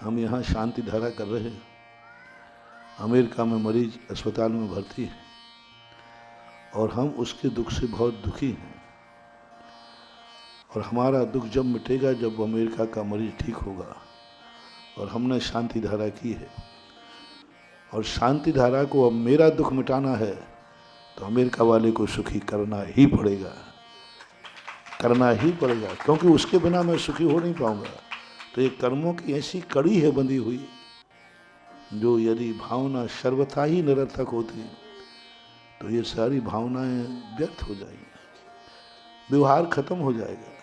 हम यहाँ शांति धारा कर रहे हैं। अमेरिका में मरीज अस्पताल में भर्ती है और हम उसके दुख से बहुत दुखी हैं। और हमारा दुख जब मिटेगा जब अमेरिका का मरीज ठीक होगा। और हमने शांति धारा की है और शांति धारा को अब मेरा दुख मिटाना है तो अमेरिका वाले को सुखी करना ही पड़ेगा, करना ही पड़ेगा, क्योंकि उसके बिना मैं सुखी हो नहीं पाऊंगा। तो ये कर्मों की ऐसी कड़ी है बंधी हुई, जो यदि भावना सर्वथा ही निरर्थक होती तो ये सारी भावनाएं व्यर्थ हो जाएंगी, व्यवहार खत्म हो जाएगा,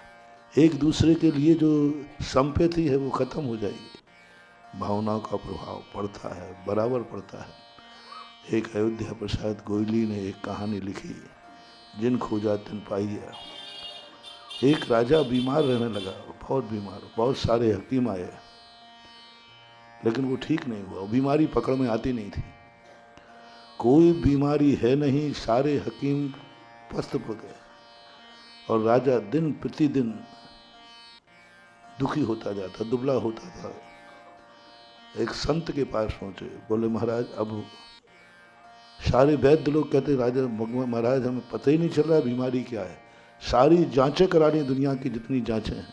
एक दूसरे के लिए जो संपत्ति है वो खत्म हो जाएगी। भावनाओं का प्रभाव पड़ता है, बराबर पड़ता है। एक अयोध्या प्रसाद गोयली ने एक कहानी लिखी, जिन खोजा तिन पाइया। एक राजा बीमार रहने लगा, बहुत बीमार, बहुत सारे हकीम आए लेकिन वो ठीक नहीं हुआ। बीमारी पकड़ में आती नहीं थी, कोई बीमारी है नहीं, सारे हकीम पस्त पड़ गए और राजा दिन प्रतिदिन दुखी होता जाता, दुबला होता था। एक संत के पास पहुंचे, बोले महाराज अब सारे वैद्य लोग कहते राजा महाराज हमें पता ही नहीं चल रहा बीमारी क्या है, सारी जांचें करानी दुनिया की जितनी जांचें हैं।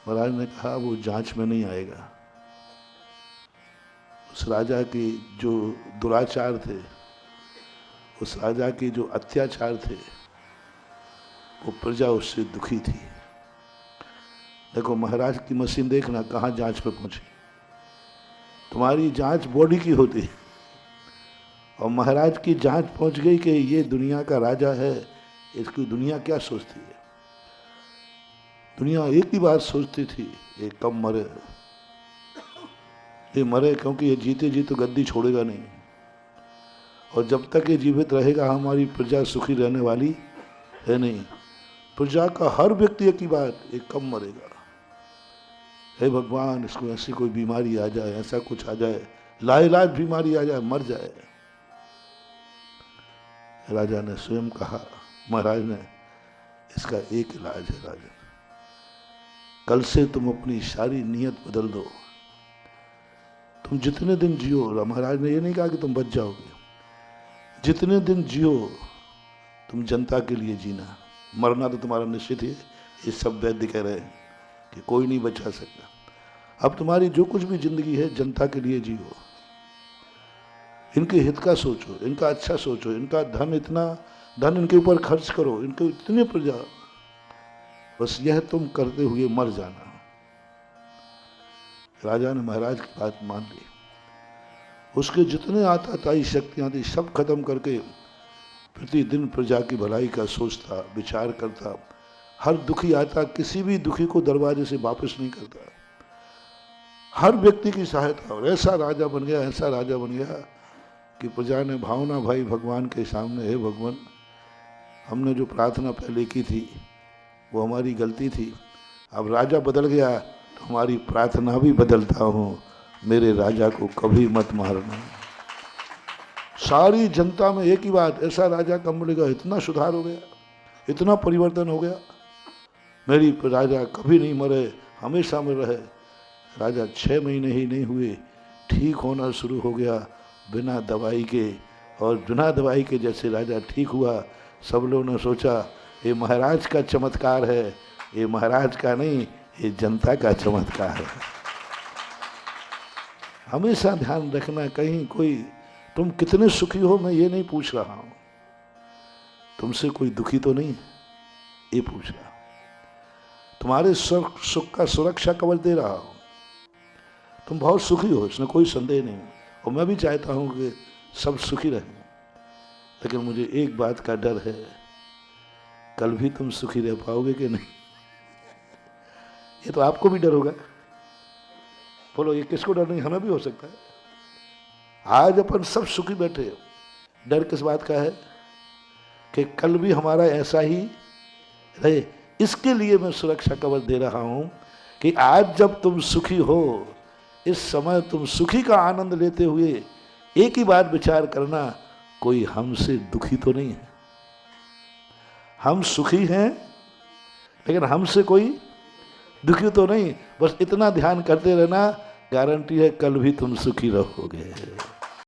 महाराज ने कहा वो जांच में नहीं आएगा। उस राजा के जो दुराचार थे, उस राजा के जो अत्याचार थे, वो प्रजा उससे दुखी थी। देखो महाराज की मशीन देखना कहाँ जांच पे पहुंची। तुम्हारी जांच बॉडी की होती है और महाराज की जांच पहुंच गई कि ये दुनिया का राजा है, इसकी दुनिया क्या सोचती है। दुनिया एक ही बात सोचती थी, ये कब मरे, ये मरे क्योंकि ये जीते जी तो गद्दी छोड़ेगा नहीं, और जब तक ये जीवित रहेगा हमारी प्रजा सुखी रहने वाली है नहीं। प्रजा का हर व्यक्ति एक ही बात, ये कब मरेगा। हे भगवान इसको ऐसी कोई बीमारी आ जाए, ऐसा कुछ आ जाए, लाइलाज बीमारी आ जाए, मर जाए। राजा ने स्वयं कहा, महाराज ने, इसका एक इलाज है राजन, कल से तुम अपनी सारी नीयत बदल दो, तुम जितने दिन जियो, महाराज ने ये नहीं कहा कि तुम बच जाओगे, जितने दिन जियो तुम जनता के लिए जीना, मरना तो तुम्हारा निश्चित है। ये सब वैद्य कह रहे हैं कि कोई नहीं बचा सकता। अब तुम्हारी जो कुछ भी जिंदगी है जनता के लिए जियो, इनके हित का सोचो, इनका अच्छा सोचो, इनका धन, इतना धन इनके ऊपर खर्च करो, इनके इतने प्रजा, बस यह तुम करते हुए मर जाना। राजा ने महाराज की बात मान ली, उसके जितने आताताई शक्तियां थी सब खत्म करके प्रतिदिन प्रजा की भलाई का सोचता, विचार करता, हर दुखी आता, किसी भी दुखी को दरवाजे से वापस नहीं करता, हर व्यक्ति की सहायता। और ऐसा राजा बन गया, ऐसा राजा बन गया कि प्रजा ने भावना भाई भगवान के सामने, हे भगवान हमने जो प्रार्थना पहले की थी वो हमारी गलती थी, अब राजा बदल गया तो हमारी प्रार्थना भी बदलता हूँ, मेरे राजा को कभी मत मारना। सारी जनता में एक ही बात, ऐसा राजा कब मिलेगा। इतना सुधार हो गया, इतना परिवर्तन हो गया, मेरी राजा कभी नहीं मरे, हमेशा में रहे। राजा 6 महीने ही नहीं हुए ठीक होना शुरू हो गया बिना दवाई के, और बिना दवाई के जैसे राजा ठीक हुआ, सब लोगों ने सोचा ये महाराज का चमत्कार है, ये महाराज का नहीं, ये जनता का चमत्कार है। हमेशा ध्यान रखना, कहीं कोई तुम कितने सुखी हो मैं ये नहीं पूछ रहा हूं, तुमसे कोई दुखी तो नहीं ये पूछ रहा, तुम्हारे सुख का सुरक्षा कवच दे रहा हूं, तुम बहुत सुखी हो, इसमें कोई संदेह नहीं। और मैं भी चाहता हूं कि सब सुखी रहें, लेकिन मुझे एक बात का डर है, कल भी तुम सुखी रह पाओगे कि नहीं। ये तो आपको भी डर होगा, बोलो ये किसको डर नहीं, हमें भी हो सकता है। आज अपन सब सुखी बैठे, डर किस बात का है कि कल भी हमारा ऐसा ही रहे। इसके लिए मैं सुरक्षा कवच दे रहा हूं कि आज जब तुम सुखी हो, इस समय तुम सुखी का आनंद लेते हुए एक ही बात विचार करना, कोई हमसे दुखी तो नहीं है। हम सुखी हैं लेकिन हमसे कोई दुखी तो नहीं, बस इतना ध्यान करते रहना, गारंटी है कल भी तुम सुखी रहोगे।